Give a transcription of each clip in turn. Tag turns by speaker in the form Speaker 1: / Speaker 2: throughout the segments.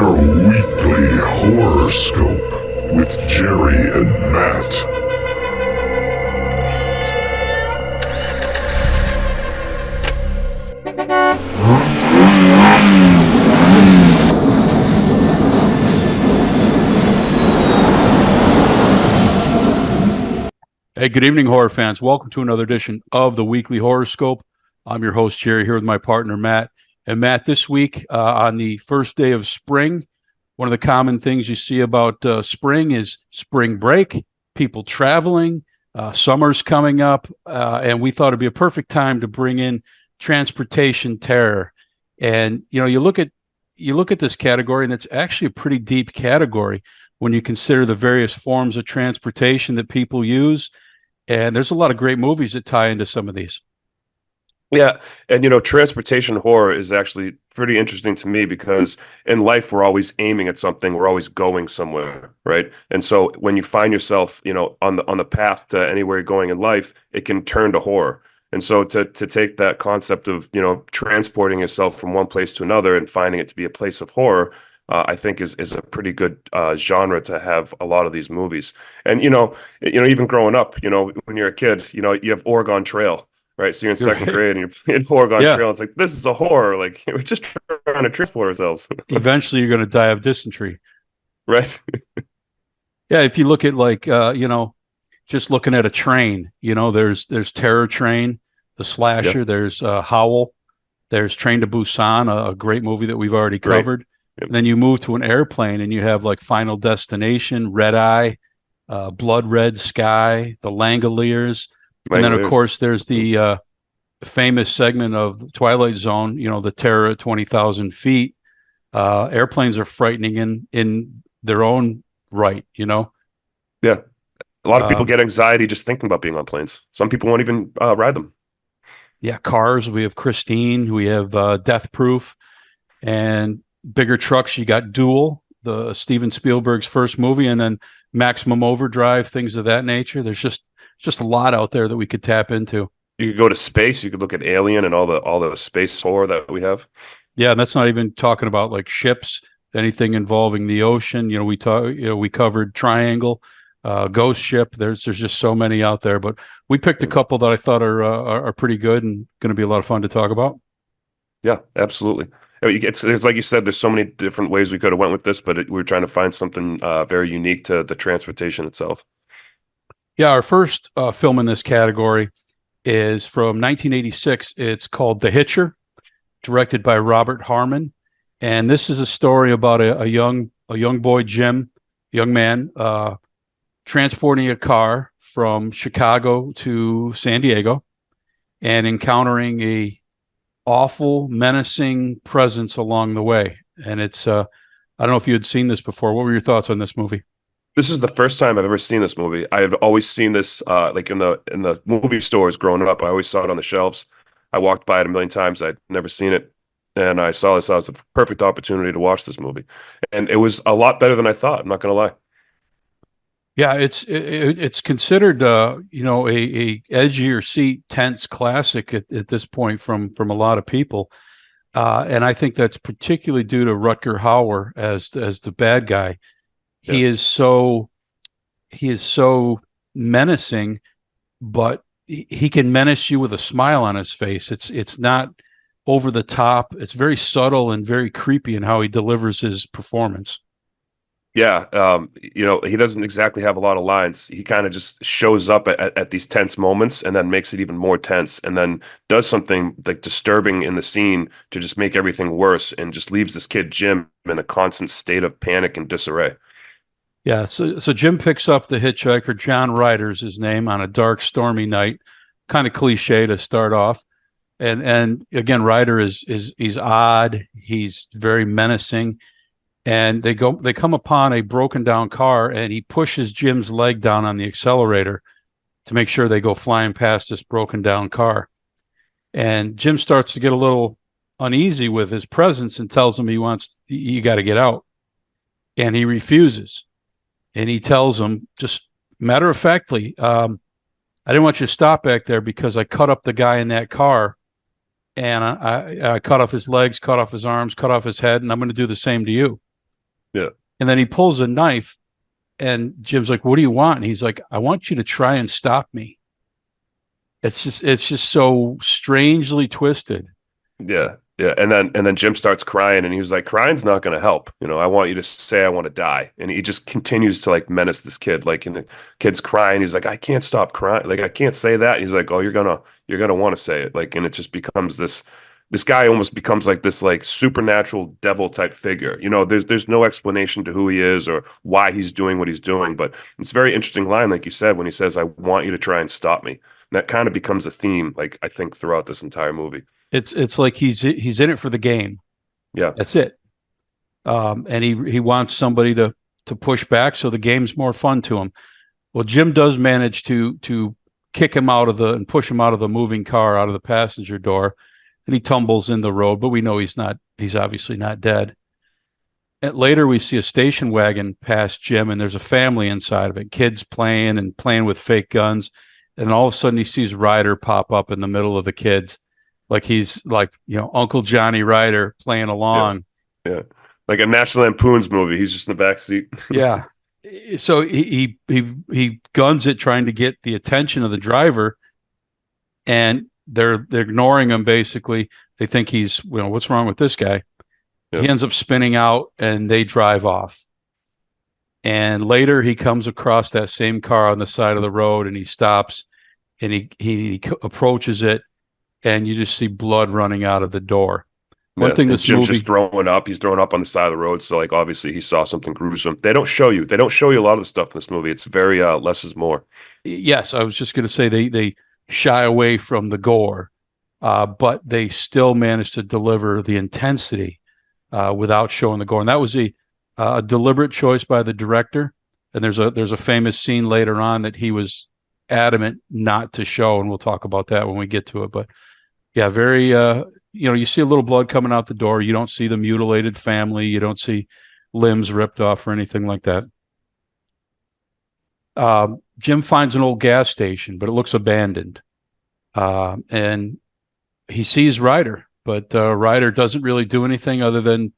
Speaker 1: your weekly horoscope with Jerry and Matt.
Speaker 2: Hey, good evening, horror fans. Welcome to another edition of the Weekly Horoscope. I'm your host, Jerry, here with my partner, Matt. And Matt, this week, on the first day of spring, one of the common things you see about spring is spring break, people traveling, summer's coming up, and we thought it'd be a perfect time to bring in transportation terror. And you look at this category, and it's actually a pretty deep category when you consider the various forms of transportation that people use. And there's a lot of great movies that tie into some of these.
Speaker 3: Yeah, and transportation horror is actually pretty interesting to me because in life we're always aiming at something, we're always going somewhere, right? And so when you find yourself, on the path to anywhere you're going in life, it can turn to horror. And so to take that concept of, transporting yourself from one place to another and finding it to be a place of horror, I think is a pretty good genre to have a lot of these movies. And even growing up, when you're a kid, you have Oregon Trail. Right, so you're in
Speaker 2: You're
Speaker 3: second
Speaker 2: right.
Speaker 3: grade and you're in Oregon
Speaker 2: Yeah.
Speaker 3: Trail. It's like this is a horror. Like we're just trying to transport ourselves,
Speaker 2: Eventually, you're going to die of dysentery.
Speaker 3: right?
Speaker 2: Yeah. If you look at just looking at a train, there's Terror Train, the
Speaker 3: Yep,
Speaker 2: slasher. There's Howl. There's Train to Busan, a great movie that we've already
Speaker 3: great.
Speaker 2: covered.
Speaker 3: Yep.
Speaker 2: And then you move to an airplane, and you have like Final Destination, Red Eye, Blood Red Sky, The Langoliers. And then, of
Speaker 3: Langoliers.
Speaker 2: course, there's the famous segment of Twilight Zone, the terror at 20,000 feet. Airplanes are frightening in their own right.
Speaker 3: Yeah, a lot of people
Speaker 2: Um,
Speaker 3: get anxiety just thinking about being on planes. Some people won't even ride them.
Speaker 2: yeah, cars, we have Christine, we have Death Proof, and bigger trucks, you got Duel, the Steven Spielberg's first movie, and then Maximum Overdrive, things of that nature. There's just a lot out there that we could tap into.
Speaker 3: You could go to space. You could look at Alien and all the space horror that we have.
Speaker 2: Yeah, and that's not even talking about like ships, anything involving the ocean. We covered Triangle, Ghost Ship. There's just so many out there, but we picked a couple that I thought are pretty good and going to be a lot of fun to talk about.
Speaker 3: Yeah, absolutely. It's like you said. There's so many different ways we could have went with this, but we were trying to find something very unique to the transportation itself.
Speaker 2: Yeah, our first film in this category is from 1986. It's called The Hitcher, directed by Robert Harmon, and this is a story about a young boy, Jim, young man, transporting a car from Chicago to San Diego and encountering a awful, menacing presence along the way. And it's I don't know if you had seen this before. What were your thoughts on this movie?
Speaker 3: This is the first time I've ever seen this movie. I have always seen this like in the movie stores growing up. I always saw it on the shelves. I walked by it a million times. I'd never seen it. And I saw this as a perfect opportunity to watch this movie. And it was a lot better than I thought. I'm not gonna lie.
Speaker 2: Yeah, it's considered a edgier seat tense classic at this point from a lot of people, and I think that's particularly due to Rutger Hauer as the bad guy.
Speaker 3: Yeah.
Speaker 2: He is so he is so menacing, but he can menace you with a smile on his face. It's not over the top. It's very subtle and very creepy in how he delivers his performance.
Speaker 3: Yeah, he doesn't exactly have a lot of lines. He kind of just shows up at these tense moments and then makes it even more tense and then does something like disturbing in the scene to just make everything worse and just leaves this kid Jim in a constant state of panic and disarray.
Speaker 2: Yeah, so Jim picks up the hitchhiker, John Ryder's his name, on a dark, stormy night. Kind of cliche to start off. And again, Ryder is he's odd, he's very menacing, and they come upon a broken down car, and he pushes Jim's leg down on the accelerator to make sure they go flying past this broken down car. And Jim starts to get a little uneasy with his presence and tells him you got to get out. And he refuses. And he tells him just matter of factly, I didn't want you to stop back there because I cut up the guy in that car, and I cut off his legs, cut off his arms, cut off his head, and I'm going to do the same to you.
Speaker 3: Yeah.
Speaker 2: And then he pulls a knife, and Jim's like, "What do you want?" And he's like, "I want you to try and stop me." It's just so strangely twisted.
Speaker 3: Yeah. Yeah. And then Jim starts crying and he was like, crying's not gonna help. I want you to say I want to die. And he just continues to like menace this kid. Like, and the kid's crying. He's like, I can't stop crying. Like, I can't say that. And he's like, oh, you're gonna want to say it. Like, and it just becomes this guy almost becomes like this like supernatural devil type figure. There's no explanation to who he is or why he's doing what he's doing. But it's a very interesting line, like you said, when he says, I want you to try and stop me. And that kind of becomes a theme, like I think, throughout this entire movie.
Speaker 2: It's like he's in it for the game.
Speaker 3: Yeah.
Speaker 2: That's it. And he wants somebody to push back, so the game's more fun to him. Well, Jim does manage to kick him out of and push him out of the moving car, out of the passenger door, and he tumbles in the road. But we know he's obviously not dead. And later, we see a station wagon pass Jim, and there's a family inside of it, kids playing with fake guns, and all of a sudden he sees Ryder pop up in the middle of the kids, like he's like Uncle Johnny Ryder playing along.
Speaker 3: Yeah. Like a National Lampoon's movie. He's just in the back seat.
Speaker 2: Yeah. So he guns it, trying to get the attention of the driver, and they're ignoring him. Basically, they think he's what's wrong with this guy?
Speaker 3: Yep.
Speaker 2: He ends up spinning out, and they drive off. And later, he comes across that same car on the side of the road, and he stops, and he approaches it, and you just see blood running out of the door. One thing this
Speaker 3: Jim's
Speaker 2: movie,
Speaker 3: just throwing up. He's throwing up on the side of the road. So like obviously he saw something gruesome. They don't show you a lot of the stuff in this movie. It's very less is more.
Speaker 2: yes, I was just going to say they shy away from the gore, but they still manage to deliver the intensity without showing the gore. And that was a deliberate choice by the director. And there's a famous scene later on that he was adamant not to show, and we'll talk about that when we get to it. But yeah, very you see a little blood coming out the door. You don't see the mutilated family. You don't see limbs ripped off or anything like that. Jim finds an old gas station, but it looks abandoned. And he sees Ryder, but Ryder doesn't really do anything other than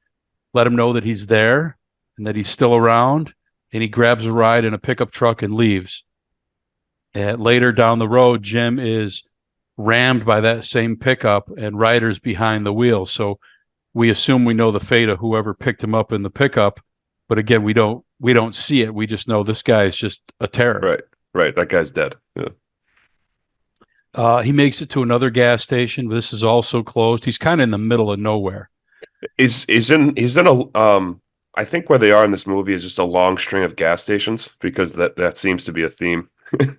Speaker 2: let him know that he's there and that he's still around. And he grabs a ride in a pickup truck and leaves. And later down the road, Jim is rammed by that same pickup, and Ryder's behind the wheel. So we assume we know the fate of whoever picked him up in the pickup, but again, we don't see it. We just know this guy is just a terror.
Speaker 3: Right. That guy's dead. Yeah.
Speaker 2: He makes it to another gas station. This is also closed. He's kind of in the middle of nowhere.
Speaker 3: He's in a I think where they are in this movie is just a long string of gas stations, because that seems to be a theme.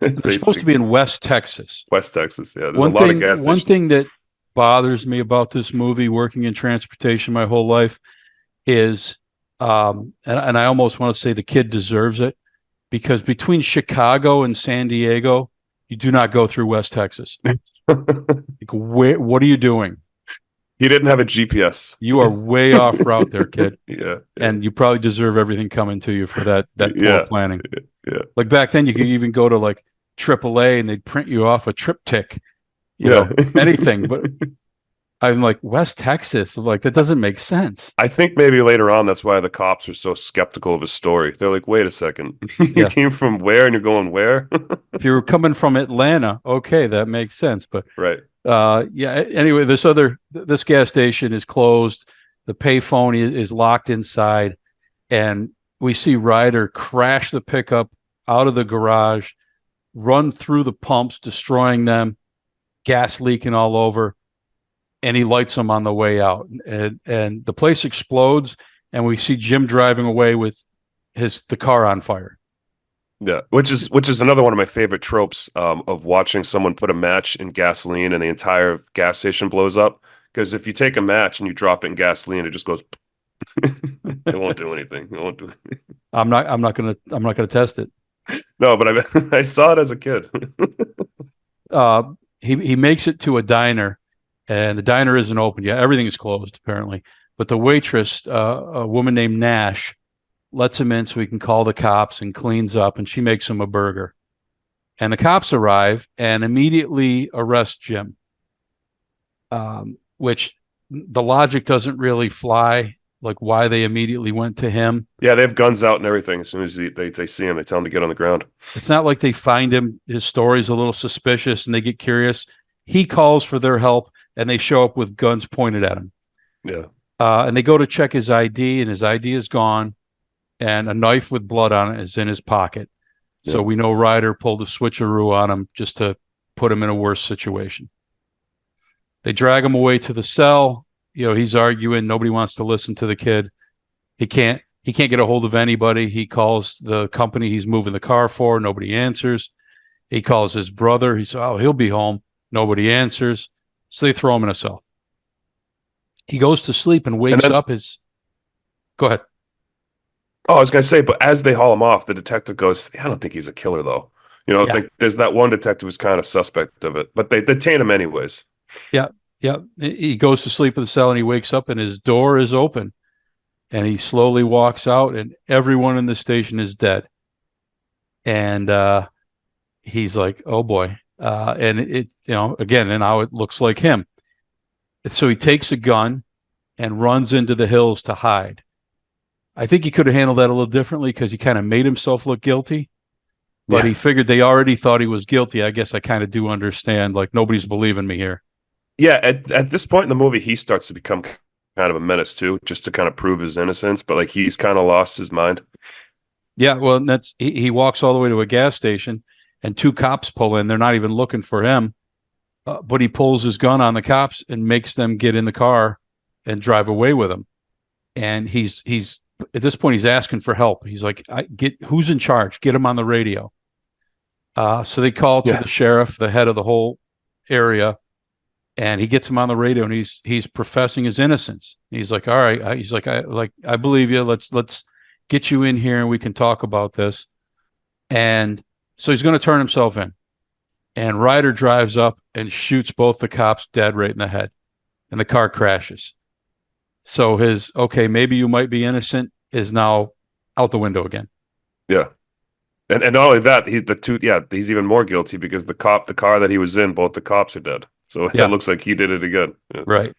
Speaker 2: They're supposed to be in West Texas.
Speaker 3: West Texas, yeah. There's a lot of gas stations.
Speaker 2: One thing that bothers me about this movie, working in transportation my whole life, is, and I almost want to say the kid deserves it, because between Chicago and San Diego, you do not go through West Texas. Like, what are you doing?
Speaker 3: He didn't have a GPS.
Speaker 2: You are way off route there, kid.
Speaker 3: Yeah.
Speaker 2: And you probably deserve everything coming to you for that poor planning.
Speaker 3: Yeah.
Speaker 2: Like back then, you could even go to like AAA and they'd print you off a triptych, anything. But I'm like, West Texas, like that doesn't make sense.
Speaker 3: I think maybe later on, that's why the cops are so skeptical of his story. They're like, wait a second, you came from where and you're going where?
Speaker 2: If you were coming from Atlanta, okay, that makes sense. But
Speaker 3: right.
Speaker 2: Anyway, this gas station is closed. The payphone is locked inside, and we see Ryder crash the pickup out of the garage, run through the pumps, destroying them, gas leaking all over, and he lights them on the way out. And the place explodes, and we see Jim driving away with the car on fire.
Speaker 3: Yeah, which is another one of my favorite tropes of watching someone put a match in gasoline and the entire gas station blows up. Because if you take a match and you drop it in gasoline, it just goes. It won't do anything. It won't do anything.
Speaker 2: I'm not gonna test it.
Speaker 3: No, but I saw it as a kid.
Speaker 2: He makes it to a diner, and the diner isn't open yet. Everything is closed apparently. But the waitress, a woman named Nash, lets him in so he can call the cops, and cleans up, and she makes him a burger. And the cops arrive and immediately arrest Jim, which the logic doesn't really fly like why they immediately went to him.
Speaker 3: Yeah, they have guns out and everything. As soon as they see him, they tell him to get on the ground.
Speaker 2: It's not like they find him, his story's a little suspicious and they get curious. He calls for their help and they show up with guns pointed at him.
Speaker 3: Yeah.
Speaker 2: And they go to check his ID and his ID is gone and a knife with blood on it is in his pocket. So
Speaker 3: Yeah.
Speaker 2: we know Ryder pulled a switcheroo on him just to put him in a worse situation. They drag him away to the cell. He's arguing. Nobody wants to listen to the kid. He can't get a hold of anybody. He calls the company he's moving the car for. Nobody answers. He calls his brother. He says, "Oh, he'll be home." Nobody answers. So they throw him in a cell. He goes to sleep and wakes up. Go ahead.
Speaker 3: Oh, I was gonna say, but as they haul him off, the detective goes, "I don't think he's a killer, though." There's that one detective who's kind of suspect of it, but they detain him anyways.
Speaker 2: Yeah. He goes to sleep in the cell and he wakes up and his door is open. And he slowly walks out and everyone in the station is dead. And he's like, oh boy. And again, and now it looks like him. So he takes a gun and runs into the hills to hide. I think he could have handled that a little differently because he kind of made himself look guilty. But he figured they already thought he was guilty. I guess I kind of do understand, like, nobody's believing me here.
Speaker 3: Yeah, at this point in the movie, he starts to become kind of a menace too, just to kind of prove his innocence. But like he's kind of lost his mind.
Speaker 2: Yeah, well, he walks all the way to a gas station, and two cops pull in. They're not even looking for him, but he pulls his gun on the cops and makes them get in the car and drive away with him. And he's at this point he's asking for help. He's like, who's in charge? Get him on the radio. So they call to the sheriff, the head of the whole area. And he gets him on the radio, and he's professing his innocence. He's like, "All right," I believe you. Let's get you in here, and we can talk about this. And so he's going to turn himself in. And Ryder drives up and shoots both the cops dead right in the head, and the car crashes. So his maybe you might be innocent is now out the window again.
Speaker 3: Yeah, and not only that, he's even more guilty because the car that he was in, both the cops are dead. So it looks like he did it again. Yeah.
Speaker 2: Right.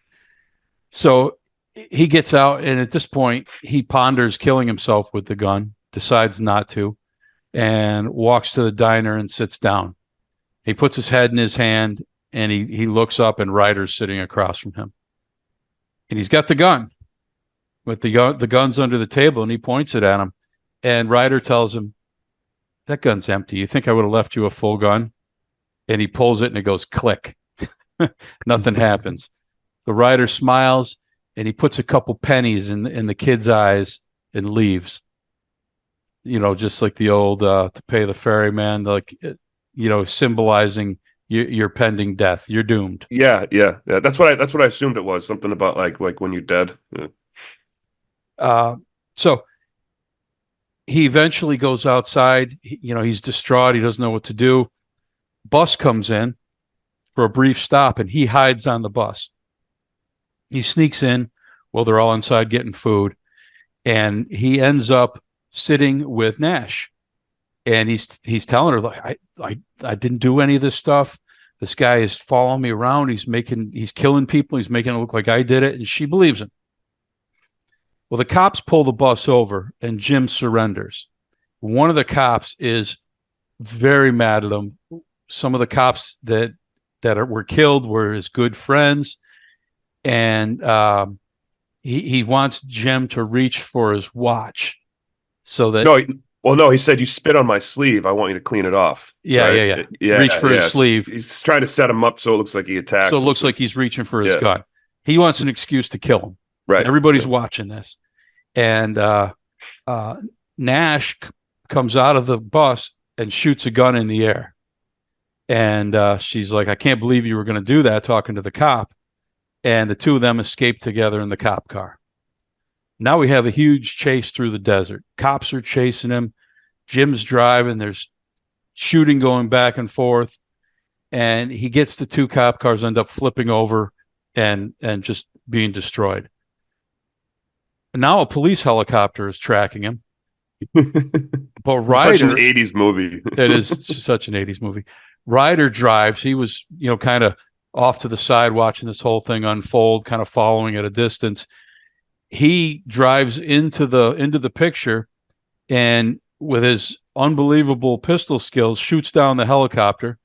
Speaker 2: So he gets out, and at this point, he ponders killing himself with the gun, decides not to, and walks to the diner and sits down. He puts his head in his hand, and he looks up, and Ryder's sitting across from him. And he's got the gun, with the gun's under the table, and he points it at him. And Ryder tells him, "That gun's empty. You think I would have left you a full gun?" And he pulls it, and it goes click. Nothing happens. The Ryder smiles and he puts a couple pennies in the kid's eyes and leaves. Just like the old to pay the ferryman, like symbolizing your pending death. You're doomed.
Speaker 3: Yeah. That's what I assumed it was. Something about like when you're dead. Yeah.
Speaker 2: So he eventually goes outside. He's distraught. He doesn't know what to do. Bus comes in for a brief stop, and he hides on the bus. He sneaks in while they're all inside getting food, and he ends up sitting with Nash. And he's telling her, like, I didn't do any of this stuff. This guy is following me around. He's killing people. He's making it look like I did it, and she believes him. Well, the cops pull the bus over, and Jim surrenders. One of the cops is very mad at him. Some of the cops that were killed were his good friends, and he wants Jim to reach for his watch so that
Speaker 3: he said, "You spit on my sleeve. I want you to clean it off."
Speaker 2: Yeah. Reach for his sleeve.
Speaker 3: He's trying to set him up so it looks like he attacks.
Speaker 2: So it looks like he's reaching for his gun. He wants an excuse to kill him.
Speaker 3: Right.
Speaker 2: Everybody's watching this, and Nash comes out of the bus and shoots a gun in the air. And she's like, "I can't believe you were going to do that," talking to the cop. And the two of them escape together in the cop car. Now we have a huge chase through the desert. Cops are chasing him. Jim's driving. There's shooting going back and forth. And he gets the two cop cars, end up flipping over and just being destroyed. And now a police helicopter is tracking him. But Ryder,
Speaker 3: such an 80s movie.
Speaker 2: It is such an 80s movie. Ryder drives. He was, kind of off to the side watching this whole thing unfold, kind of following at a distance. he drives into the picture, and with his unbelievable pistol skills, shoots down the helicopter,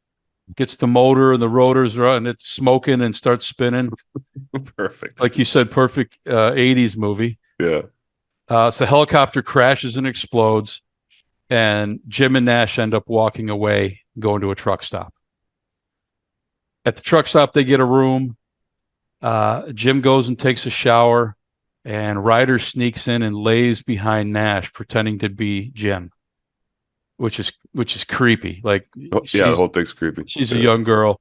Speaker 2: gets the motor and the rotors running, it's smoking and starts spinning.
Speaker 3: Perfect.
Speaker 2: Like you said, perfect 80s movie.
Speaker 3: Yeah.
Speaker 2: So the helicopter crashes and explodes, and Jim and Nash end up walking away, going to a truck stop. At the truck stop, they get a room. Jim goes and takes a shower, and Ryder sneaks in and lays behind Nash, pretending to be Jim, which is creepy. Like,
Speaker 3: The whole thing's creepy.
Speaker 2: She's a young girl.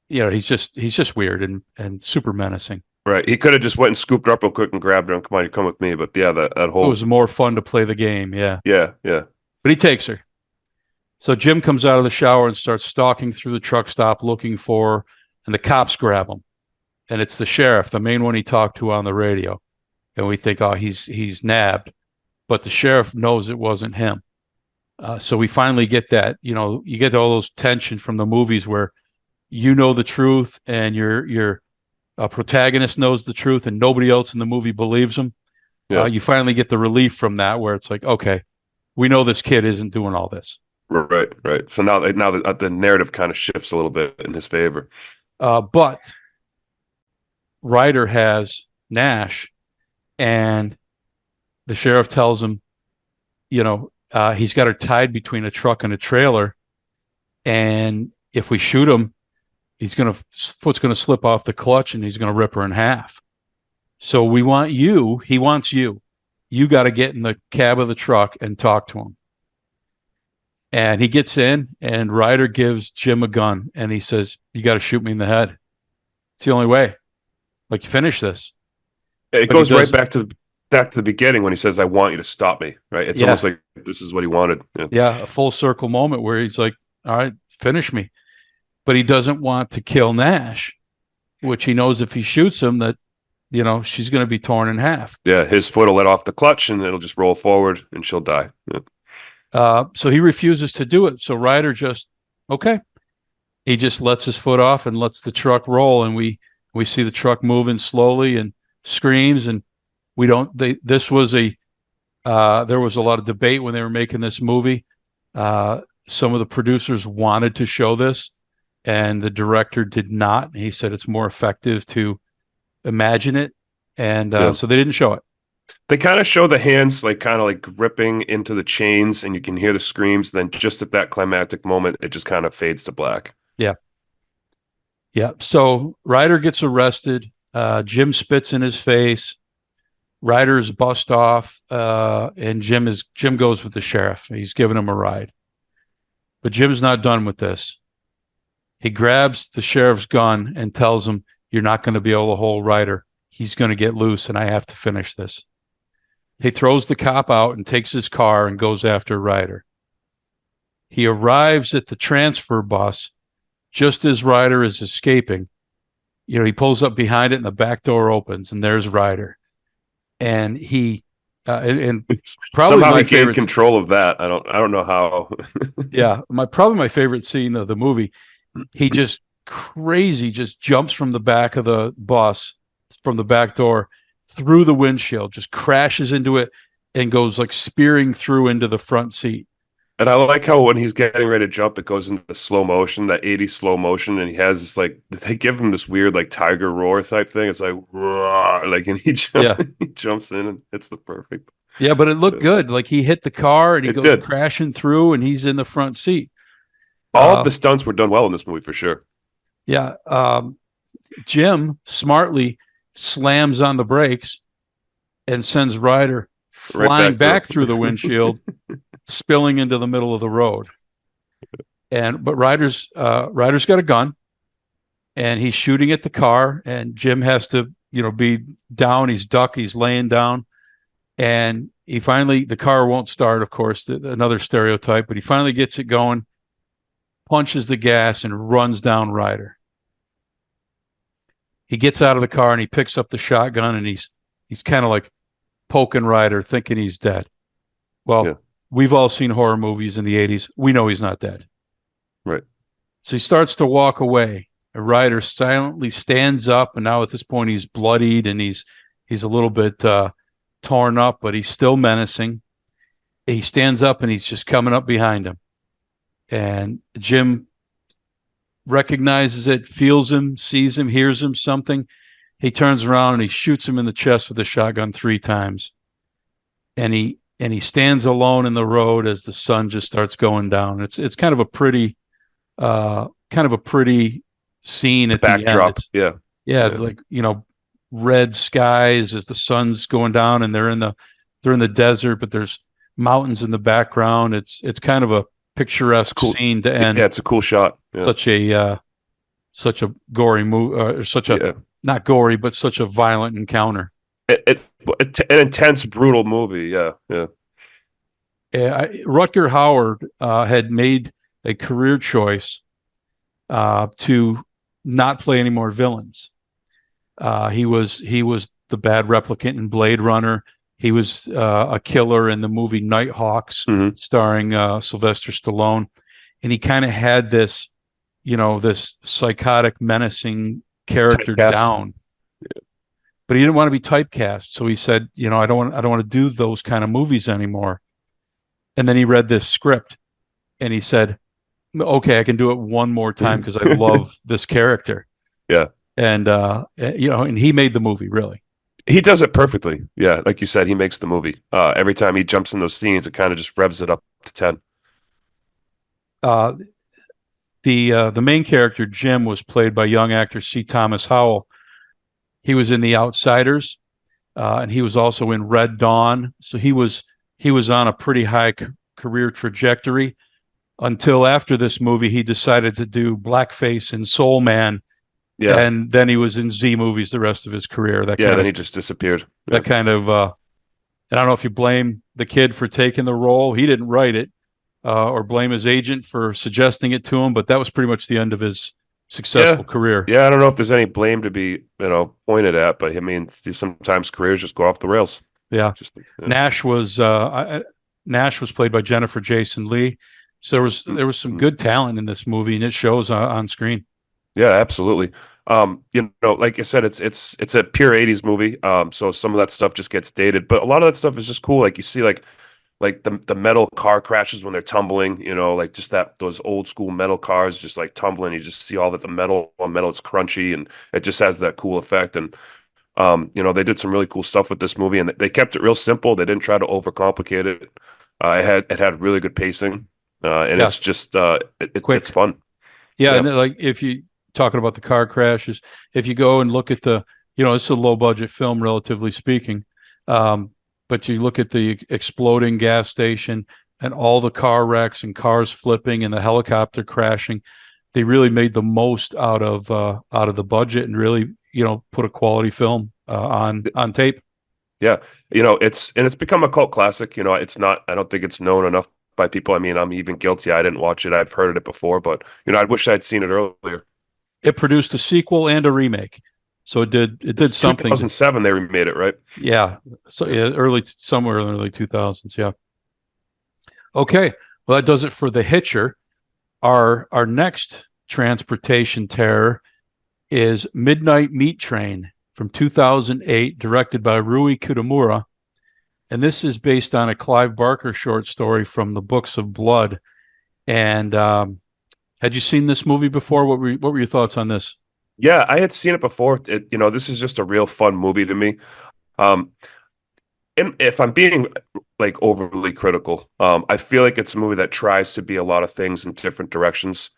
Speaker 2: He's just weird and super menacing.
Speaker 3: Right. He could have just went and scooped her up real quick and grabbed her and come on, you come with me. But yeah, that whole.
Speaker 2: It was more fun to play the game. Yeah.
Speaker 3: Yeah. Yeah.
Speaker 2: But he takes her. So Jim comes out of the shower and starts stalking through the truck stop looking for her, and the cops grab him. And it's the sheriff, the main one he talked to on the radio. And we think, oh, he's nabbed. But the sheriff knows it wasn't him. So we finally get that, you get all those tension from the movies where you know the truth and your protagonist knows the truth and nobody else in the movie believes him.
Speaker 3: Yeah.
Speaker 2: You finally get the relief from that where it's like, okay, we know this kid isn't doing all this.
Speaker 3: Right. Right. So now the narrative kind of shifts a little bit in his favor.
Speaker 2: But Ryder has Nash, and the sheriff tells him, he's got her tied between a truck and a trailer, and if we shoot him, foot's gonna slip off the clutch and he's gonna rip her in half. So he wants you. You got to get in the cab of the truck and talk to him. And he gets in, and Ryder gives Jim a gun, and he says, "You got to shoot me in the head. It's the only way. Like, you finish this."
Speaker 3: It goes right back to the beginning when he says, "I want you to stop me." Right? It's almost like this is what he wanted.
Speaker 2: Yeah, a full circle moment where he's like, "All right, finish me," but he doesn't want to kill Nash, which he knows if he shoots him that, she's going to be torn in half.
Speaker 3: Yeah, his foot will let off the clutch and it'll just roll forward and she'll die. Yeah.
Speaker 2: So he refuses to do it. So Ryder he just lets his foot off and lets the truck roll, and we see the truck moving slowly and screams, and there was a lot of debate when they were making this movie. Some of the producers wanted to show this, and the director did not. He said it's more effective to imagine it, and so they didn't show it.
Speaker 3: They kind of show the hands kind of gripping into the chains, and you can hear the screams. Then just at that climactic moment, it just kind of fades to black.
Speaker 2: Yeah. So Ryder gets arrested. Jim spits in his face. Ryder's bust off, and Jim goes with the sheriff. He's giving him a ride, but Jim's not done with this. He grabs the sheriff's gun and tells him, "You're not going to be able to hold Ryder. He's going to get loose, and I have to finish this." He throws the cop out and takes his car and goes after Ryder. He arrives at the transfer bus just as Ryder is escaping. He pulls up behind it, and the back door opens, and there's Ryder. And he and probably
Speaker 3: somehow he gained control of that. I don't know how.
Speaker 2: Yeah, probably my favorite scene of the movie. He just jumps from the back of the bus, from the back door, through the windshield, just crashes into it, and goes spearing through into the front seat.
Speaker 3: And I like how when he's getting ready to jump, it goes into slow motion, that 80s slow motion, and he has this they give him this weird tiger roar type thing. It's roar, and he jumps in, and it's the perfect.
Speaker 2: Yeah, but it looked good. He hit the car and he goes crashing through, and he's in the front seat.
Speaker 3: All of the stunts were done well in this movie for sure.
Speaker 2: Yeah. Jim smartly slams on the brakes and sends Ryder flying back through the windshield, spilling into the middle of the road. But Ryder's got a gun, and he's shooting at the car, and Jim has to, be down. He's laying down, and the car won't start, of course, another stereotype, but he finally gets it going, punches the gas, and runs down Ryder. He gets out of the car and he picks up the shotgun, and he's kind of poking Ryder, thinking he's dead. Well, we've all seen horror movies in the 80s. We know he's not dead.
Speaker 3: Right.
Speaker 2: So he starts to walk away. And Ryder silently stands up, and now at this point he's bloodied, and he's He's a little bit torn up, but he's still menacing. He stands up and he's just coming up behind him. And Jim recognizes it, feels him, sees him, hears him, something. He turns around and he shoots him in the chest with a shotgun 3 times. And he stands alone in the road as the sun just starts going down. It's kind of a pretty scene
Speaker 3: The
Speaker 2: at the end.
Speaker 3: backdrop. Yeah.
Speaker 2: Yeah, it's
Speaker 3: Yeah.
Speaker 2: like, red skies as the sun's going down, and they're in the desert, but there's mountains in the background. It's kind of a
Speaker 3: It's
Speaker 2: picturesque
Speaker 3: cool.
Speaker 2: scene to
Speaker 3: Yeah,
Speaker 2: end
Speaker 3: it's a cool shot. Yeah.
Speaker 2: such a gory movie, or such a,
Speaker 3: Yeah.
Speaker 2: not gory, but such a violent encounter.
Speaker 3: An intense, brutal movie. Yeah. Yeah.
Speaker 2: Rutger Hauer had made a career choice to not play any more villains. He was the bad replicant in Blade Runner. He was a killer in the movie Nighthawks,
Speaker 3: Hmm.
Speaker 2: starring Sylvester Stallone, and he kind of had this psychotic, menacing character
Speaker 3: Typecast.
Speaker 2: down. But he didn't want to be typecast, so he said, I don't want to do those kind of movies anymore. And then he read this script, and he said, "Okay, I can do it one more time because I love this character."
Speaker 3: Yeah.
Speaker 2: And he made the movie, really.
Speaker 3: He does it perfectly. Yeah, like you said, he makes the movie. Every time he jumps in those scenes, it kind of just revs it up to 10.
Speaker 2: Uh, the main character Jim was played by young actor C. Thomas Howell. He was in The Outsiders, and he was also in Red Dawn. So he was on a pretty high career trajectory until after this movie he decided to do blackface in Soul Man,
Speaker 3: Yeah.
Speaker 2: and then he was in Z movies the rest of his career. That
Speaker 3: Yeah,
Speaker 2: kind
Speaker 3: then
Speaker 2: of
Speaker 3: he just disappeared. Yeah.
Speaker 2: that kind of and I don't know if you blame the kid for taking the role. He didn't write it, or blame his agent for suggesting it to him, but that was pretty much the end of his
Speaker 3: Yeah.
Speaker 2: successful career.
Speaker 3: Yeah, I don't know if there's any blame to be, pointed at, but I mean, sometimes careers just go off the rails.
Speaker 2: Yeah.
Speaker 3: Just yeah.
Speaker 2: Nash was played by Jennifer Jason Leigh. So there was some good talent in this movie, and it shows on screen.
Speaker 3: Yeah, absolutely. Like I said, it's a pure 80s movie. So some of that stuff just gets dated, but a lot of that stuff is just cool. Like you see like the metal car crashes when they're tumbling, like just those old school metal cars just like tumbling. You just see all that the metal on metal, it's crunchy and it just has that cool effect. And they did some really cool stuff with this movie and they kept it real simple. They didn't try to overcomplicate it. It had really good pacing. And
Speaker 2: Yeah,
Speaker 3: it's just it's
Speaker 2: quick.
Speaker 3: fun.
Speaker 2: Yeah, and
Speaker 3: Yep.
Speaker 2: then, like, if you talking about the car crashes, if you go and look at it's a low budget film, relatively speaking, um, but you look at the exploding gas station and all the car wrecks and cars flipping and the helicopter crashing, they really made the most out of the budget and really put a quality film on tape.
Speaker 3: Yeah, it's become a cult classic. It's not. I don't think it's known enough by people. I mean, I'm even guilty. I didn't watch it. I've heard of it before, but I wish I'd seen it earlier.
Speaker 2: It produced a sequel and a remake, so it did something.
Speaker 3: 2007 they remade it, right?
Speaker 2: Yeah, so
Speaker 3: Yeah.
Speaker 2: yeah, somewhere in the early 2000s. Yeah. Okay, well, that does it for the Hitcher. Our next transportation terror is Midnight Meat Train from 2008, directed by Rui Kitamura, and this is based on a Clive Barker short story from the Books of Blood. And had you seen this movie before? What were your thoughts on this?
Speaker 3: Yeah, I had seen it before. This is just a real fun movie to me. Um, and if I'm being like overly critical, I feel like it's a movie that tries to be a lot of things in different directions,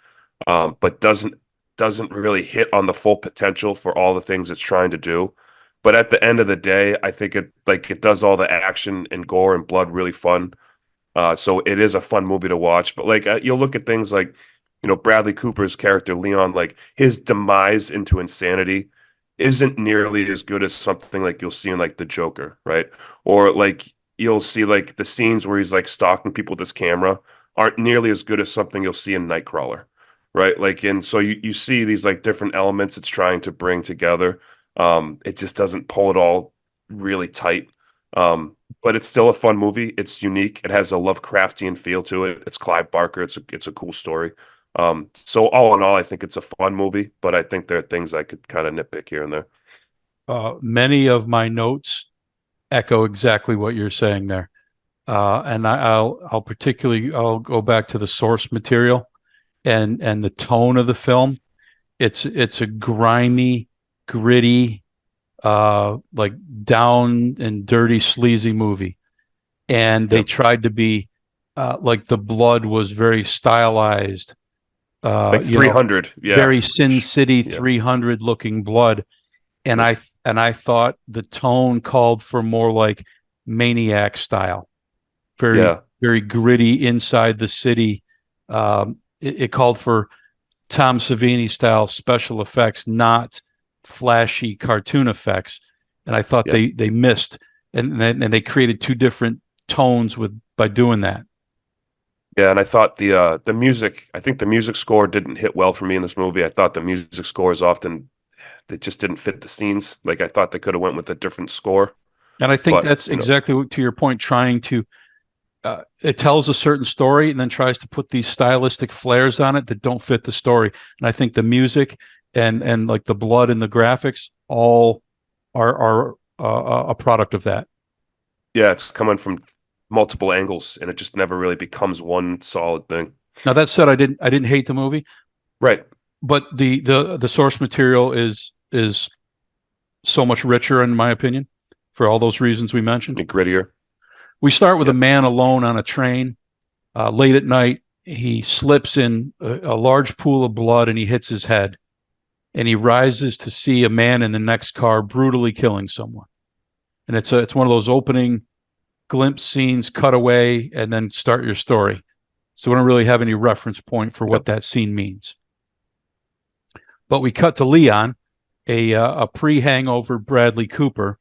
Speaker 3: but doesn't really hit on the full potential for all the things it's trying to do. But at the end of the day, I think it does all the action and gore and blood really fun. So it is a fun movie to watch. But like you'll look at things like, Bradley Cooper's character Leon, like his demise into insanity isn't nearly as good as something like you'll see in like The Joker, right? Or like you'll see like the scenes where he's like stalking people with his camera aren't nearly as good as something you'll see in Nightcrawler, right? Like, and so you see these like different elements it's trying to bring together. It just doesn't pull it all really tight. But it's still a fun movie. It's unique. It has a Lovecraftian feel to it. It's Clive Barker. It's a cool story. So all in all, I think it's a fun movie, but I think there are things I could kind of nitpick here and there.
Speaker 2: Many of my notes echo exactly what you're saying there. And I'll particularly I'll go back to the source material and the tone of the film. It's a grimy, gritty, like down and dirty, sleazy movie. And they
Speaker 3: Yep.
Speaker 2: tried to be like the blood was very stylized,
Speaker 3: Like 300. Yeah.
Speaker 2: very Sin City
Speaker 3: Yeah.
Speaker 2: 300 looking blood. And
Speaker 3: Yep.
Speaker 2: I thought the tone called for more like Maniac style, very
Speaker 3: Yeah.
Speaker 2: very gritty inside the city. It called for Tom Savini style special effects, not flashy cartoon effects. And I thought
Speaker 3: Yeah.
Speaker 2: they missed, and they created two different tones with by doing that.
Speaker 3: Yeah, and I thought the music, I think the music score didn't hit well for me in this movie. I thought the music scores often they just didn't fit the scenes. Like I thought they could have went with a different score,
Speaker 2: And I think
Speaker 3: but
Speaker 2: that's exactly what, to your point, trying to it tells a certain story and then tries to put these stylistic flares on it that don't fit the story. And I think the music and like the blood and the graphics all are a product of that.
Speaker 3: yeah, it's coming from multiple angles and it just never really becomes one solid thing.
Speaker 2: Now that said, I didn't hate the movie,
Speaker 3: Right.
Speaker 2: but the source material is so much richer in my opinion for all those reasons we mentioned.
Speaker 3: And grittier.
Speaker 2: We start with a
Speaker 3: Yep.
Speaker 2: man alone on a train late at night. He slips in a large pool of blood and he hits his head. And he rises to see a man in the next car brutally killing someone. And it's one of those opening glimpse scenes, cut away, and then start your story. So we don't really have any reference point for what that scene means. But we cut to Leon, a pre-hangover Bradley Cooper,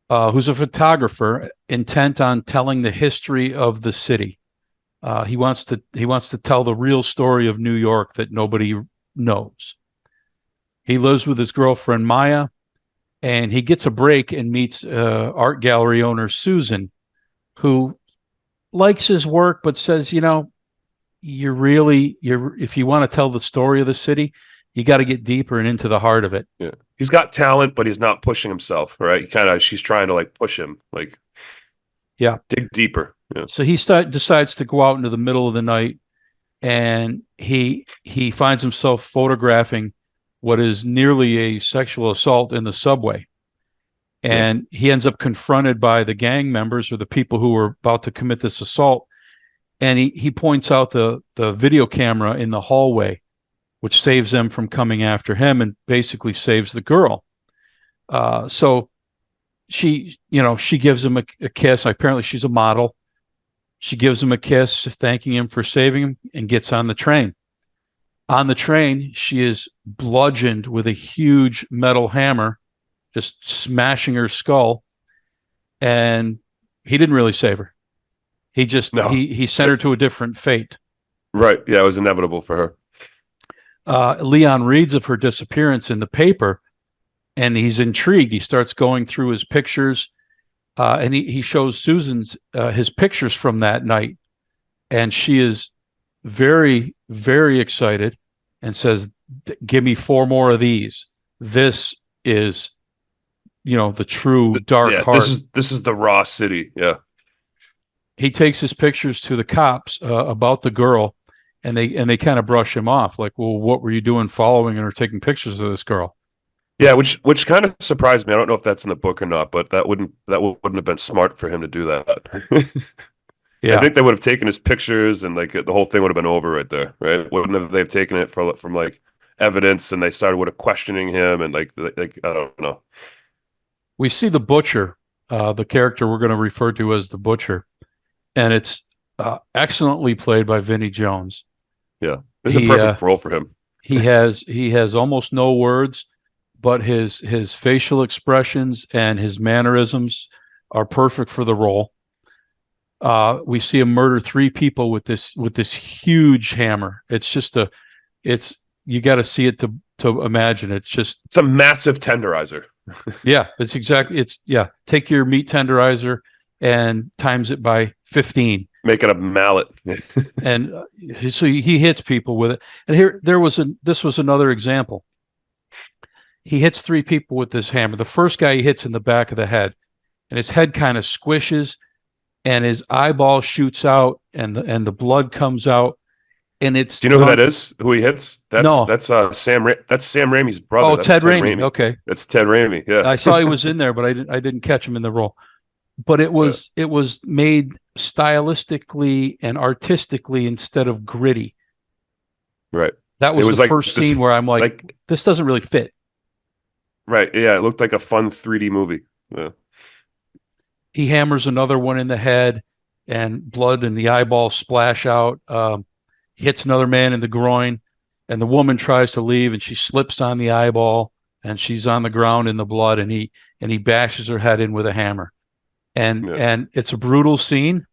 Speaker 2: who's a photographer intent on telling the history of the city. He wants to tell the real story of New York that nobody knows. He lives with his girlfriend Maya, and he gets a break and meets art gallery owner Susan, who likes his work but says, if you want to tell the story of the city, you got to get deeper and into the heart of it.
Speaker 3: Yeah. He's got talent, but he's not pushing himself, right? She's trying to like push him, like
Speaker 2: Yeah.
Speaker 3: dig deeper. Yeah.
Speaker 2: So he decides to go out into the middle of the night, and he finds himself photographing what is nearly a sexual assault in the subway. And he ends up confronted by the gang members or the people who were about to commit this assault. And he points out the video camera in the hallway, which saves them from coming after him and basically saves the girl. So she gives him a kiss. Apparently she's a model. She gives him a kiss, thanking him for saving him, and gets on the train. On the train, she is bludgeoned with a huge metal hammer, just smashing her skull. And he didn't really save her. He just he sent her to a different fate.
Speaker 3: Right. Yeah, it was inevitable for her.
Speaker 2: Leon reads of her disappearance in the paper, and he's intrigued. He starts going through his pictures, and he shows Susan's his pictures from that night, and she is very, very excited and says, "Give me 4 more of these. This is, the true dark heart."
Speaker 3: This is the raw city. Yeah.
Speaker 2: He takes his pictures to the cops about the girl, and they kind of brush him off, like, "Well, what were you doing following her, taking pictures of this girl?"
Speaker 3: Yeah, which kind of surprised me. I don't know if that's in the book or not, but that wouldn't have been smart for him to do that.
Speaker 2: Yeah,
Speaker 3: I think they would have taken his pictures and like the whole thing would have been over right there, right? Wouldn't have they've taken it from like evidence and they started with questioning him and like I don't know.
Speaker 2: we see the butcher, the character we're going to refer to as the butcher, and it's excellently played by Vinnie Jones.
Speaker 3: Yeah, it's a perfect role for him.
Speaker 2: He has almost no words, but his facial expressions and his mannerisms are perfect for the role. We see him murder 3 people with this huge hammer. You got to see it to imagine. It's
Speaker 3: a massive tenderizer.
Speaker 2: Yeah, take your meat tenderizer and times it by 15.
Speaker 3: Make it a mallet.
Speaker 2: And so he hits people with it. And this was another example. He hits three people with this hammer. The first guy he hits in the back of the head, and his head kind of squishes, and his eyeball shoots out, and the blood comes out, and it's
Speaker 3: Do you know who that
Speaker 2: done.
Speaker 3: is? Who he hits? That's
Speaker 2: No.
Speaker 3: that's that's Sam Raimi's
Speaker 2: Oh,
Speaker 3: brother. That's
Speaker 2: Ted
Speaker 3: Ted
Speaker 2: Raimi.
Speaker 3: Raimi.
Speaker 2: Okay.
Speaker 3: That's Ted Raimi. Yeah.
Speaker 2: I saw he was in there, but I didn't catch him in the role. But it
Speaker 3: Yeah.
Speaker 2: was made stylistically and artistically instead of gritty.
Speaker 3: Right.
Speaker 2: That
Speaker 3: It
Speaker 2: was the
Speaker 3: was like
Speaker 2: first scene
Speaker 3: this,
Speaker 2: where I'm like, this doesn't really fit.
Speaker 3: right. Yeah. It looked like a fun 3D movie. Yeah.
Speaker 2: He hammers another one in the head, and blood and the eyeballs splash out. He hits another man in the groin, and the woman tries to leave, and she slips on the eyeball, and she's on the ground in the blood, and he bashes her head in with a hammer.
Speaker 3: Yeah.
Speaker 2: And it's a brutal scene.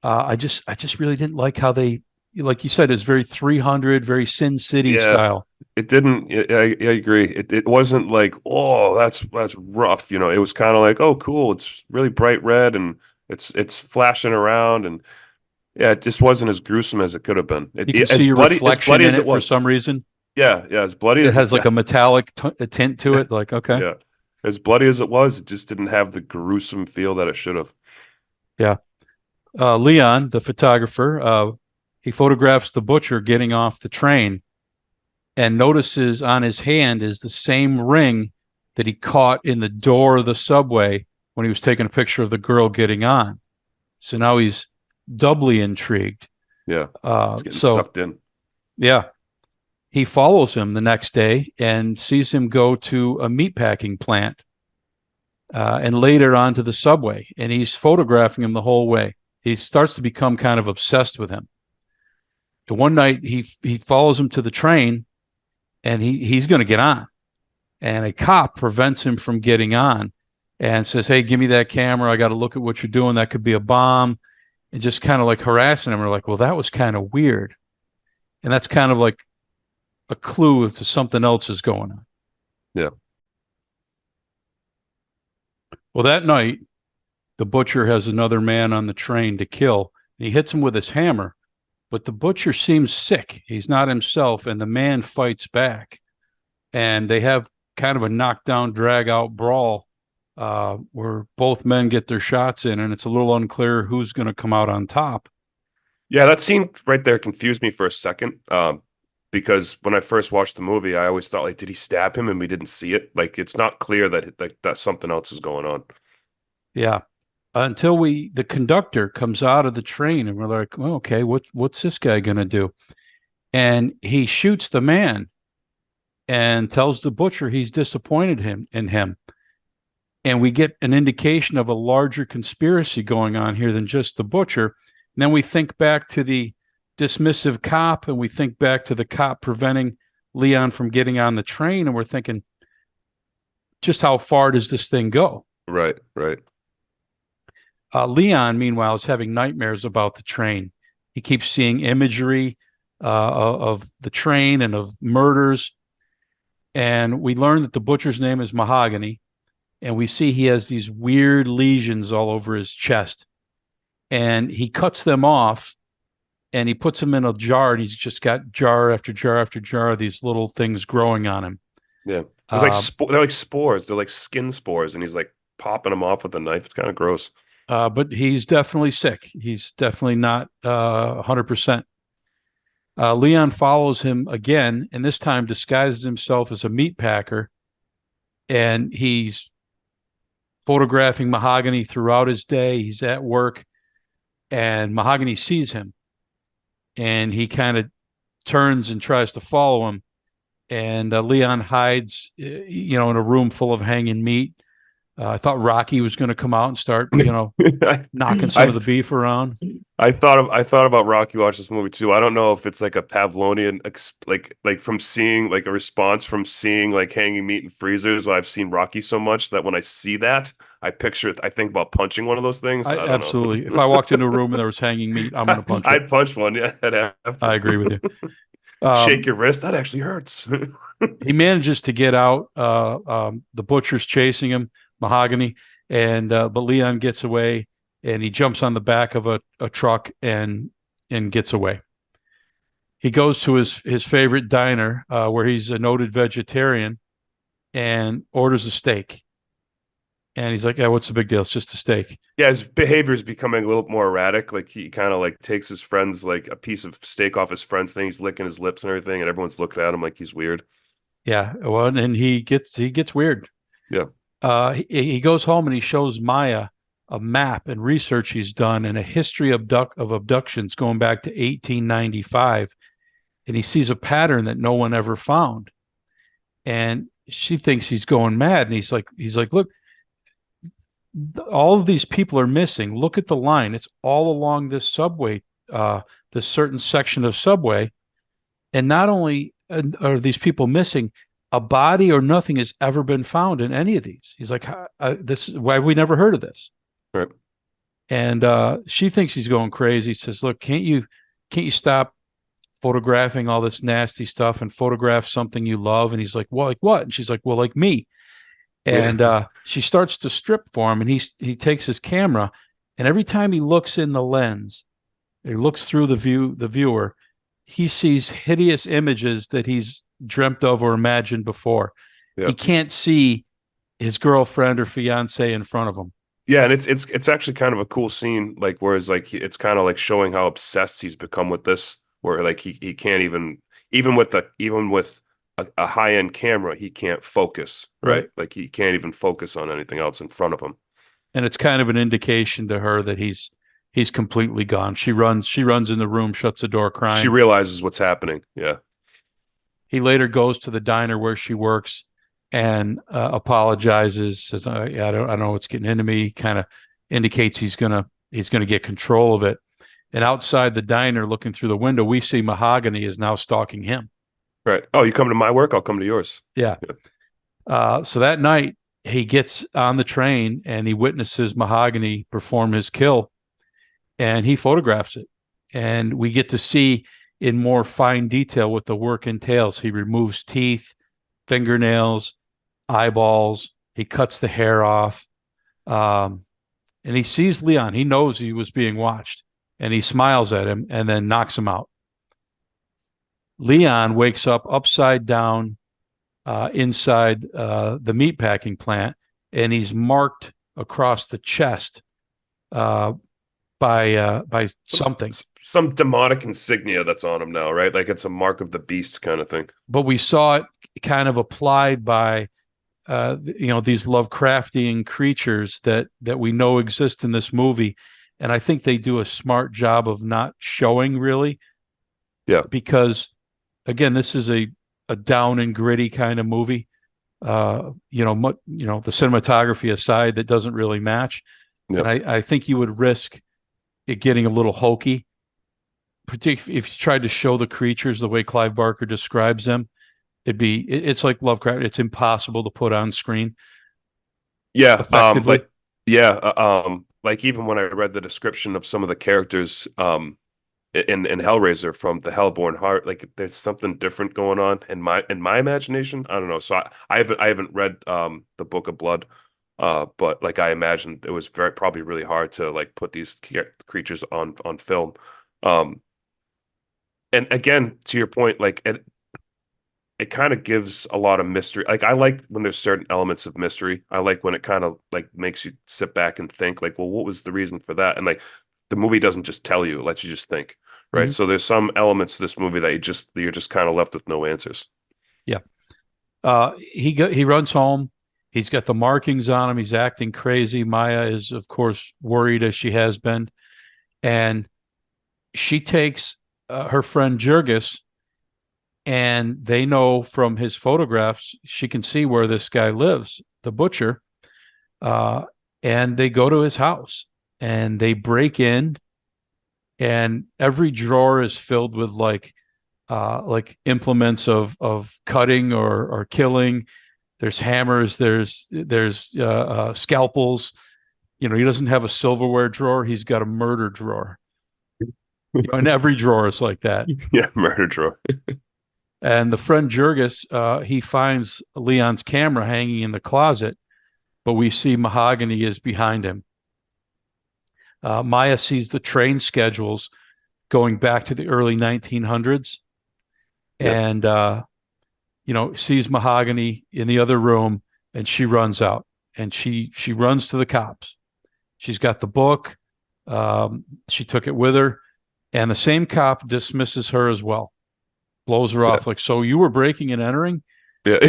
Speaker 2: I just really didn't like how they, like you said, it's very 300, very Sin City
Speaker 3: Yeah.
Speaker 2: style.
Speaker 3: It didn't. I agree. It wasn't like, oh, that's rough. It was kind of like, oh, cool. It's really bright red and it's flashing around, and yeah, it just wasn't as gruesome as it could have been.
Speaker 2: You can see
Speaker 3: As
Speaker 2: your
Speaker 3: bloody
Speaker 2: reflection in
Speaker 3: as it
Speaker 2: it for
Speaker 3: was.
Speaker 2: some reason.
Speaker 3: Yeah, yeah, as bloody
Speaker 2: It
Speaker 3: as
Speaker 2: has like
Speaker 3: yeah,
Speaker 2: a metallic tint to it. Like, okay,
Speaker 3: yeah, as bloody as it was, it just didn't have the gruesome feel that it should have.
Speaker 2: yeah. Leon, the photographer, he photographs the butcher getting off the train and notices on his hand is the same ring that he caught in the door of the subway when he was taking a picture of the girl getting on. So now he's doubly intrigued.
Speaker 3: Yeah, it's getting
Speaker 2: So,
Speaker 3: sucked in.
Speaker 2: yeah, he follows him the next day and sees him go to a meatpacking plant and later on to the subway. And he's photographing him the whole way. He starts to become kind of obsessed with him. And one night he follows him to the train, and he's going to get on, and a cop prevents him from getting on and says, "Hey, give me that camera. I got to look at what you're doing. That could be a bomb," and just kind of like harassing him. We're like, well, that was kind of weird, and that's kind of like a clue to something else is going on.
Speaker 3: Yeah,
Speaker 2: Well, that night, the butcher has another man on the train to kill. And he hits him with his hammer, but the butcher seems sick. He's not himself, and the man fights back. And they have kind of a knockdown, drag out brawl where both men get their shots in, and it's a little unclear who's going to come out on top.
Speaker 3: yeah. That scene right there confused me for a second. Because when I first watched the movie, I always thought like, did he stab him and we didn't see it? Like, it's not clear that something else is going on.
Speaker 2: Yeah. Until the conductor comes out of the train, and we're like, well, okay, what's this guy going to do? And he shoots the man and tells the butcher he's disappointed in him. And we get an indication of a larger conspiracy going on here than just the butcher. And then we think back to the dismissive cop, and we think back to the cop preventing Leon from getting on the train, and we're thinking, just how far does this thing go?
Speaker 3: Right, right.
Speaker 2: Leon, meanwhile, is having nightmares about the train. He keeps seeing imagery of the train and of murders. And we learn that the butcher's name is Mahogany. And we see he has these weird lesions all over his chest. And he cuts them off and he puts them in a jar. And he's just got jar after jar after jar of these little things growing on him.
Speaker 3: Yeah. It's like they're like spores. They're like skin spores. And he's like popping them off with a knife. It's kind of gross.
Speaker 2: But he's definitely sick. He's definitely not 100%. Leon follows him again, and this time disguises himself as a meat packer, and he's photographing Mahogany throughout his day. He's at work, and Mahogany sees him, and he kind of turns and tries to follow him, and Leon hides, in a room full of hanging meat. I thought Rocky was going to come out and start, knocking some of the beef around.
Speaker 3: I thought about Rocky watch this movie too. I don't know if it's like a Pavlovian like from seeing like a response from seeing like hanging meat in freezers. I've seen Rocky so much that when I see that, I think about punching one of those things. I don't
Speaker 2: Absolutely.
Speaker 3: know.
Speaker 2: If I walked into a room and there was hanging meat, I'm going to punch it.
Speaker 3: I'd punch one. Yeah, I'd have to.
Speaker 2: I agree with you.
Speaker 3: Shake your wrist. That actually hurts.
Speaker 2: He manages to get out. The butcher's chasing him, Mahogany, and but Leon gets away, and he jumps on the back of a truck and gets away. He goes to his favorite diner where he's a noted vegetarian, and orders a steak. And he's like, "Yeah, what's the big deal? It's just a steak."
Speaker 3: Yeah, his behavior is becoming a little more erratic. Like he kind of like takes his friends like a piece of steak off his friend's thing. He's licking his lips and everything, and everyone's looking at him like he's weird.
Speaker 2: Yeah, well, and he gets weird.
Speaker 3: Yeah,
Speaker 2: He goes home and he shows Maya a map and research he's done and a history of abductions going back to 1895, and he sees a pattern that no one ever found. And she thinks he's going mad, and he's like, "Look, all of these people are missing. Look at the line; it's all along this subway, this certain section of subway, and not only are these people missing." A body or nothing has ever been found in any of these. He's like, "This is why have we never heard of this?"
Speaker 3: right.
Speaker 2: And she thinks he's going crazy. Says, "Look, can't you stop photographing all this nasty stuff and photograph something you love?" And he's like, "Well, like what?" And she's like, "Well, like me." And
Speaker 3: Yeah,
Speaker 2: she starts to strip for him, and he takes his camera, and every time he looks in the lens, he looks through the viewer, he sees hideous images that he's dreamt of or imagined before.
Speaker 3: yeah,
Speaker 2: He can't see his girlfriend or fiance in front of him.
Speaker 3: yeah. And it's actually kind of a cool scene. Like whereas like it's kind of like showing how obsessed he's become with this. Where like he can't even with a high end camera he can't focus. Right,
Speaker 2: Right.
Speaker 3: like he can't even focus on anything else in front of him.
Speaker 2: And it's kind of an indication to her that he's completely gone. She runs in the room, shuts the door,
Speaker 3: She
Speaker 2: crying.
Speaker 3: realizes what's happening. Yeah,
Speaker 2: He later goes to the diner where she works and apologizes. Says, I don't know what's getting into me." Kind of indicates he's gonna get control of it. And outside the diner, looking through the window, we see Mahogany is now stalking him.
Speaker 3: right. Oh, you come to my work, I'll come to yours.
Speaker 2: Yeah.
Speaker 3: Yeah.
Speaker 2: So that night, he gets on the train and he witnesses Mahogany perform his kill, and he photographs it. And we get to see in more fine detail what the work entails. He removes teeth, fingernails, eyeballs. He cuts the hair off. And he sees Leon. He knows he was being watched, and he smiles at him and then knocks him out. Leon wakes up upside down inside the meatpacking plant, and he's marked across the chest uh, by something.
Speaker 3: Some demonic insignia that's on him now, right? Like it's a mark of the beast kind of thing.
Speaker 2: But we saw it kind of applied by these Lovecraftian creatures that we know exist in this movie, and I think they do a smart job of not showing really,
Speaker 3: Yeah,
Speaker 2: because again, this is a down and gritty kind of movie. The cinematography aside, that doesn't really match,
Speaker 3: yeah,
Speaker 2: and I think you would risk it getting a little hokey, particularly if you tried to show the creatures the way Clive Barker describes them. It's like Lovecraft. It's impossible to put on screen
Speaker 3: yeah.
Speaker 2: effectively.
Speaker 3: Yeah, like even when I read the description of some of the characters, in Hellraiser from the Hellborn Heart, like there's something different going on in my imagination. I don't know. So I haven't read the Book of Blood, but like I imagine it was probably really hard to like put these creatures on film. Um, and again, to your point, like it kind of gives a lot of mystery. Like I like when there's certain elements of mystery. I like when it kind of like makes you sit back and think like, well, what was the reason for that? And like the movie doesn't just tell you, it lets you just think, right?
Speaker 2: Mhm.
Speaker 3: So there's some elements to this movie that you're just kind of left with no answers.
Speaker 2: Yeah. He runs home. He's got the markings on him. He's acting crazy. Maya is, of course, worried as she has been, and she takes her friend Jurgis, and they know from his photographs she can see where this guy lives, the butcher. Uh, and they go to his house and they break in, and every drawer is filled with like implements of cutting or killing. There's hammers. There's scalpels. He doesn't have a silverware drawer. He's got a murder drawer. And every drawer is like that.
Speaker 3: Yeah, murder drawer.
Speaker 2: And the friend Jurgis, he finds Leon's camera hanging in the closet, but we see Mahogany is behind him. Maya sees the train schedules going back to the early 1900s,
Speaker 3: Yeah,
Speaker 2: and sees Mahogany in the other room, and she runs out, and she runs to the cops. She's got the book. She took it with her, and the same cop dismisses her as well, blows her off. Like, so you were breaking and entering?
Speaker 3: Yeah.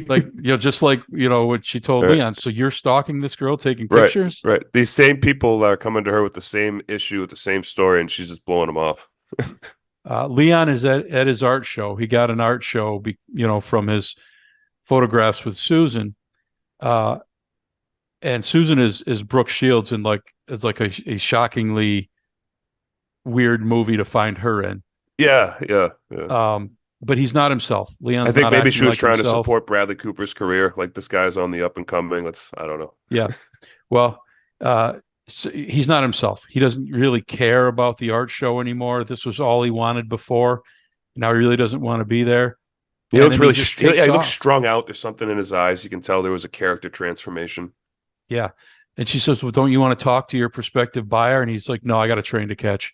Speaker 2: Like, just like, what she told
Speaker 3: Right.
Speaker 2: Leon. So you're stalking this girl, taking
Speaker 3: Right.
Speaker 2: pictures?
Speaker 3: Right. These same people are coming to her with the same issue, with the same story, and she's just blowing them off.
Speaker 2: Leon is at his art show. He got an art show, from his photographs with Susan. And Susan is Brooke Shields, and it's like a shockingly weird movie to find her in.
Speaker 3: Yeah. Yeah. Yeah.
Speaker 2: But he's not himself.
Speaker 3: I
Speaker 2: Leon's
Speaker 3: think
Speaker 2: not
Speaker 3: maybe
Speaker 2: acting
Speaker 3: she was
Speaker 2: like
Speaker 3: trying to
Speaker 2: himself.
Speaker 3: support Bradley Cooper's career. Like, this guy's on the up and coming. I don't know.
Speaker 2: Yeah. Well, so he's not himself. He doesn't really care about the art show anymore. This was all he wanted before. Now he really doesn't want to be there.
Speaker 3: He
Speaker 2: And
Speaker 3: looks
Speaker 2: then
Speaker 3: really,
Speaker 2: just
Speaker 3: he
Speaker 2: takes
Speaker 3: looks
Speaker 2: off.
Speaker 3: strung out. There's something in his eyes. You can tell there was a character transformation.
Speaker 2: Yeah. And she says, well, don't you want to talk to your prospective buyer? And he's like, no, I got a train to catch.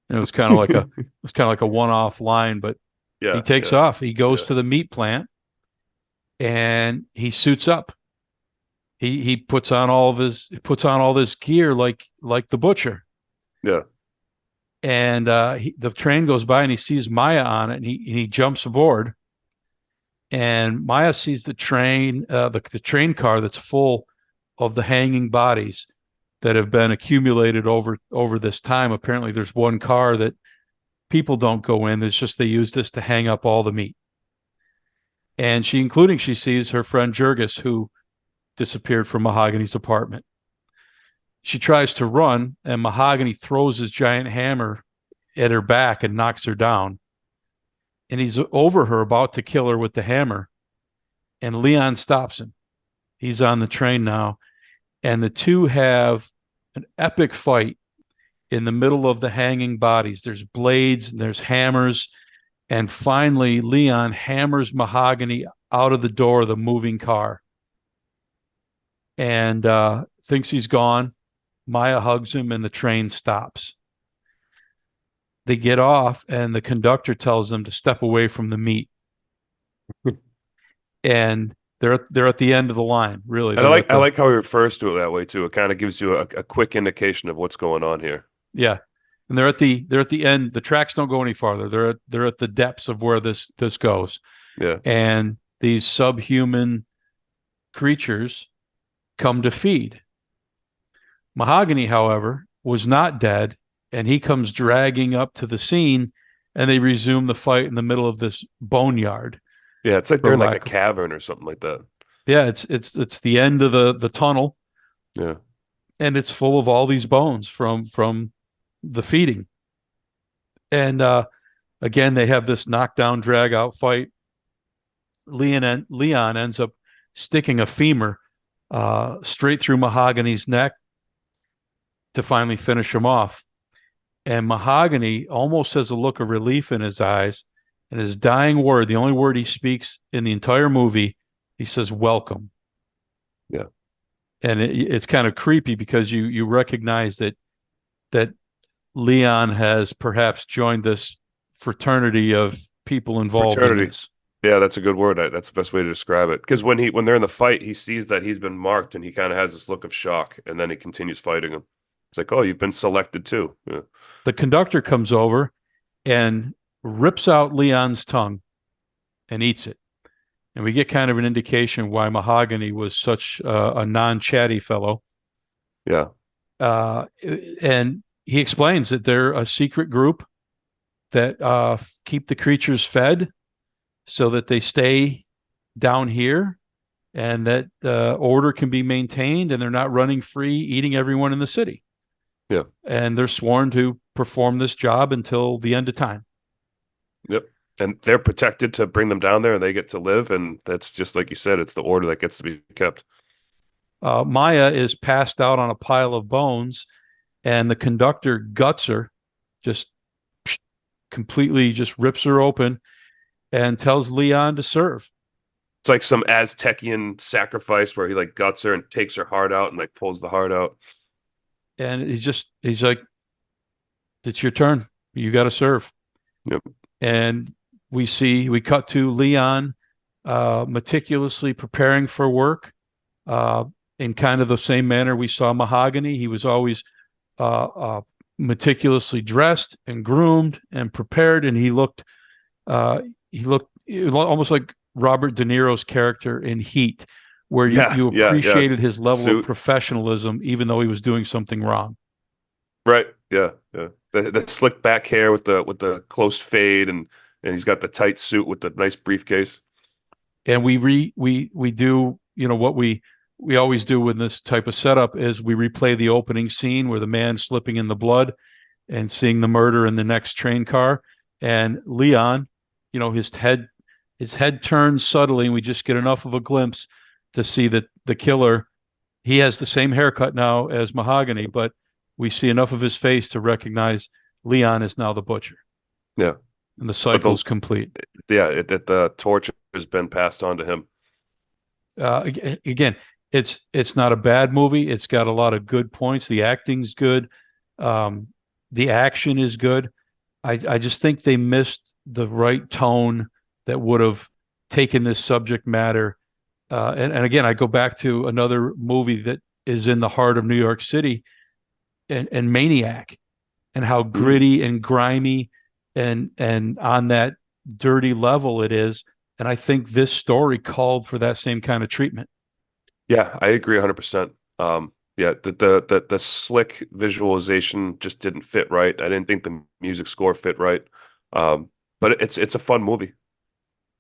Speaker 2: And it was kind of like a one-off line, but
Speaker 3: Yeah.
Speaker 2: he takes
Speaker 3: Yeah.
Speaker 2: off. He goes
Speaker 3: Yeah.
Speaker 2: to the meat plant and he suits up. He puts on all this gear like the butcher.
Speaker 3: Yeah.
Speaker 2: And the train goes by and he sees Maya on it, and he jumps aboard. And Maya sees the train car that's full of the hanging bodies that have been accumulated over this time. Apparently, there's one car that people don't go in. It's just they use this to hang up all the meat. And she sees her friend Jurgis, who disappeared from Mahogany's apartment. She tries to run, and Mahogany throws his giant hammer at her back and knocks her down. And he's over her, about to kill her with the hammer. And Leon stops him. He's on the train now. And the two have an epic fight in the middle of the hanging bodies. There's blades and there's hammers. And finally, Leon hammers Mahogany out of the door of the moving car and thinks he's gone. Maya hugs him, and the train stops. They get off, and the conductor tells them to step away from the meat. And they're at the end of the line, really.
Speaker 3: And I like how he refers to it that way too. It kind of gives you a quick indication of what's going on here.
Speaker 2: Yeah. And they're at the end. The tracks don't go any farther. They're at the depths of where this goes.
Speaker 3: Yeah.
Speaker 2: And these subhuman creatures come to feed. Mahogany, however, was not dead, and he comes dragging up to the scene, and they resume the fight in the middle of this boneyard.
Speaker 3: Yeah, it's like they're in like a cavern or something like that.
Speaker 2: Yeah, it's the end of the tunnel.
Speaker 3: Yeah.
Speaker 2: And it's full of all these bones from the feeding. And again, they have this knockdown, drag out fight. Leon ends up sticking a femur straight through Mahogany's neck to finally finish him off. And Mahogany almost has a look of relief in his eyes. And his dying word, the only word he speaks in the entire movie, he says, "Welcome."
Speaker 3: Yeah.
Speaker 2: And it's kind of creepy because you recognize that Leon has perhaps joined this fraternity of people involved in this.
Speaker 3: Yeah, that's a good word. That's the best way to describe it. Because when they're in the fight, he sees that he's been marked, and he kind of has this look of shock, and then he continues fighting him. It's like, oh, you've been selected too. Yeah.
Speaker 2: The conductor comes over and rips out Leon's tongue and eats it. And we get kind of an indication why Mahogany was such a non-chatty fellow.
Speaker 3: Yeah.
Speaker 2: And he explains that they're a secret group that keep the creatures fed so that they stay down here and that order can be maintained and they're not running free, eating everyone in the city.
Speaker 3: Yeah.
Speaker 2: And they're sworn to perform this job until the end of time.
Speaker 3: Yep. And they're protected to bring them down there, and they get to live. And that's just like you said, it's the order that gets to be kept.
Speaker 2: Maya is passed out on a pile of bones, and the conductor guts her, just completely just rips her open and tells Leon to serve.
Speaker 3: It's like some Aztecian sacrifice where he like guts her and takes her heart out and like pulls the heart out.
Speaker 2: And he's like, it's your turn. You got to serve.
Speaker 3: Yep.
Speaker 2: And we cut to Leon meticulously preparing for work in kind of the same manner we saw Mahogany. He was always meticulously dressed and groomed and prepared, and he looked almost like Robert De Niro's character in Heat, where you appreciated his level of professionalism, even though he was doing something wrong.
Speaker 3: Right. Yeah. Yeah. The slick back hair with the close fade, and he's got the tight suit with the nice briefcase.
Speaker 2: And we do, what we always do with this type of setup is we replay the opening scene where the man slipping in the blood and seeing the murder in the next train car. And Leon, his head turns subtly, and we just get enough of a glimpse to see that the killer, he has the same haircut now as Mahogany, but we see enough of his face to recognize Leon is now the butcher.
Speaker 3: Yeah.
Speaker 2: And the cycle's complete.
Speaker 3: Yeah, the torch has been passed on to him.
Speaker 2: Again, it's not a bad movie. It's got a lot of good points. The acting's good. The action is good. I just think they missed the right tone that would have taken this subject matter. And again, I go back to another movie that is in the heart of New York City, and Maniac, and how gritty and grimy and on that dirty level it is. And I think this story called for that same kind of treatment.
Speaker 3: Yeah, I agree 100%. Yeah, the slick visualization just didn't fit right. I didn't think the music score fit right. But it's a fun movie.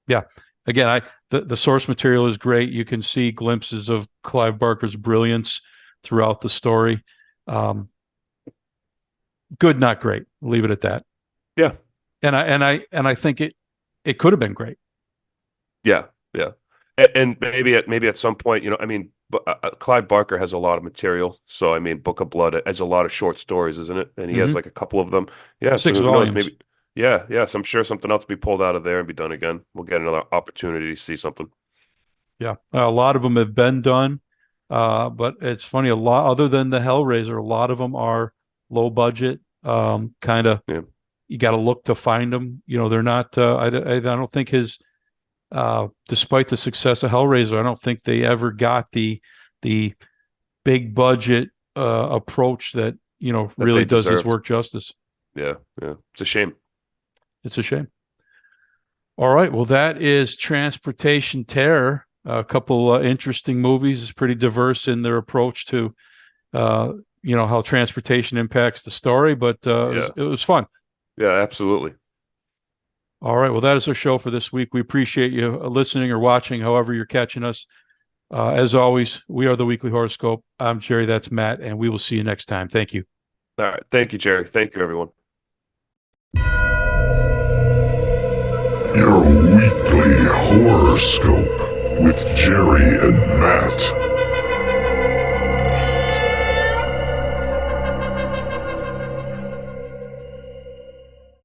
Speaker 2: Yeah. Again, the source material is great. You can see glimpses of Clive Barker's brilliance throughout the story. Good, not great. Leave it at that.
Speaker 3: Yeah.
Speaker 2: And I think it could have been great.
Speaker 3: Yeah, yeah. And maybe at some point, Clive Barker has a lot of material. So I mean, Book of Blood has a lot of short stories, isn't it? And he has like a couple of them. Yeah,
Speaker 2: 6
Speaker 3: so who
Speaker 2: volumes.
Speaker 3: knows, maybe. Yeah, yeah. So I'm sure something else will be pulled out of there and be done again. We'll get another opportunity to see something.
Speaker 2: Yeah, a lot of them have been done, but it's funny. A lot other than the Hellraiser, a lot of them are low budget. Kind of.
Speaker 3: Yeah.
Speaker 2: You got to look to find them. They're not. I don't think his. Despite the success of Hellraiser, I don't think they ever got the big budget approach that really does his work justice.
Speaker 3: Yeah, yeah. It's a shame.
Speaker 2: It's a shame. All right. Well, that is Transportation Terror. A couple interesting movies. It's pretty diverse in their approach to, how transportation impacts the story, but it was fun.
Speaker 3: Yeah, absolutely.
Speaker 2: All right. Well, that is our show for this week. We appreciate you listening or watching, however you're catching us. As always, we are the Weekly Horoscope. I'm Jerry. That's Matt, and we will see you next time. Thank you.
Speaker 3: All right. Thank you, Jerry. Thank you, everyone.
Speaker 1: Your Weekly Horoscope with Jerry and Matt.